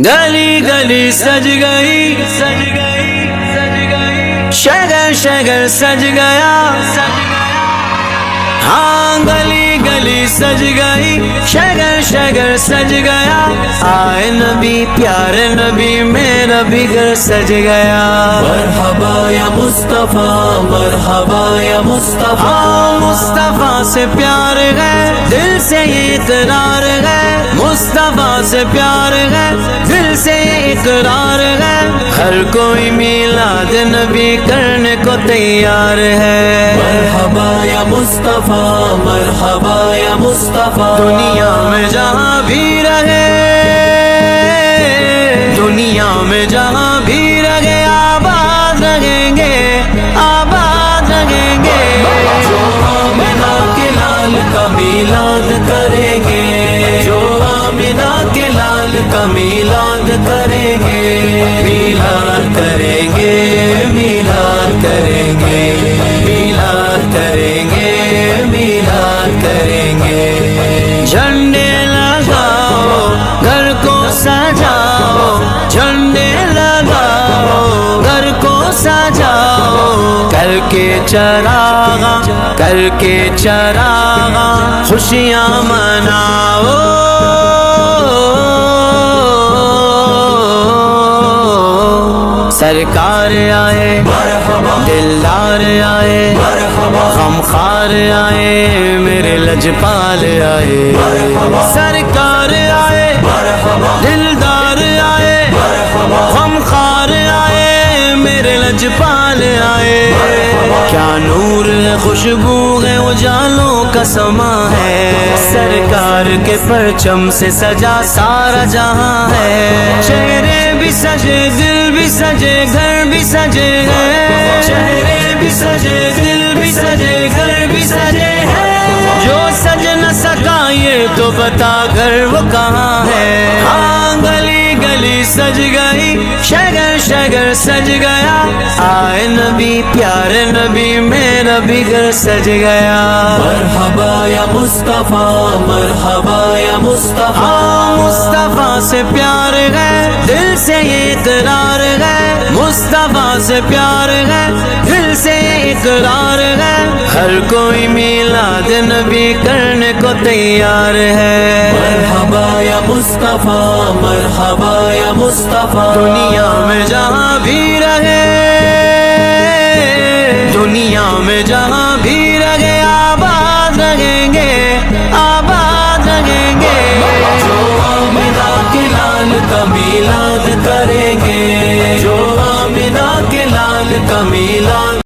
گلی گلی سج گئی، شہر شہر سج گیا، ہاں گلی گلی سج گئی، شہر شہر سج گیا، آئے نبی پیارے نبی میرا بھی گھر سج گیا۔ مرحبا یا مصطفیٰ، مرحبا یا مصطفیٰ، مصطفیٰ سے پیار ہے دل سے یہ اقرار ہے، مصطفیٰ سے پیار ہے دل سے یہ اقرار ہے، ہر کوئی میلاد نبی کرنے کو تیار ہے۔ مرحبا یا مصطفیٰ، مرحبا یا مصطفیٰ، دنیا میں جہاں بھی رہے، دنیا میں جہاں بھی رہے، آباد رہیں گے، آباد رہیں گے۔ جو آمنہ کے لال کا میلاد کریں گے، جو آمنہ کے لال کا میلاد کریں گے، میلاد کریں گے، میلاد کریں گے، میلاد کریں گے، میلاد کریں گے۔ جھنڈے لگاؤ گھر کو سجاؤ، جھنڈے لگاؤ گھر کو سجاؤ، کر کے چراغاں کر کے چراغاں خوشیاں مناؤ۔ سرکار آئے دلدار آئے، غمخوار آئے میرے لجپال آئے، سرکار آئے دلدار آئے، غمخوار آئے میرے لجپال آئے۔ کیا نور ہے، خوشبو ہے، اجالوں کا سما ہے، سرکار کے پرچم سے سجا سارا جہاں ہے، چہرے بھی سجے دل بھی سجے گھر بھی سجے ہیں، چہرے بھی سجے دل بھی سجے گھر بھی سجے ہیں، جو سج نہ سکا یہ تو بتا گھر وہ کہاں ہے۔ ہاں گلی گلی سج گئی، شہر شہر سج گیا، آئے نبی پیارے نبی میرا بھی گھر سج گیا۔ مرحبا یا مصطفیٰ، مرحبا یا مصطفیٰ، مصطفیٰ سے پیار ہے دل سے یہ اقرار ہے، مصطفیٰ سے پیار ہے دل سے یہ اقرار ہے، ہر کوئی میلاد نبی کرنے کو تیار ہے۔ مرحبا یا مصطفیٰ، مرحبا یا مصطفیٰ، دنیا میں جہاں بھی رہے، دنیا میں جہاں بھی رہے، آباد رہیں گے، آباد رہیں گے۔ جو آمنہ کے لال کا میلاد کریں گے، جو آمنہ کے لال کا میلاد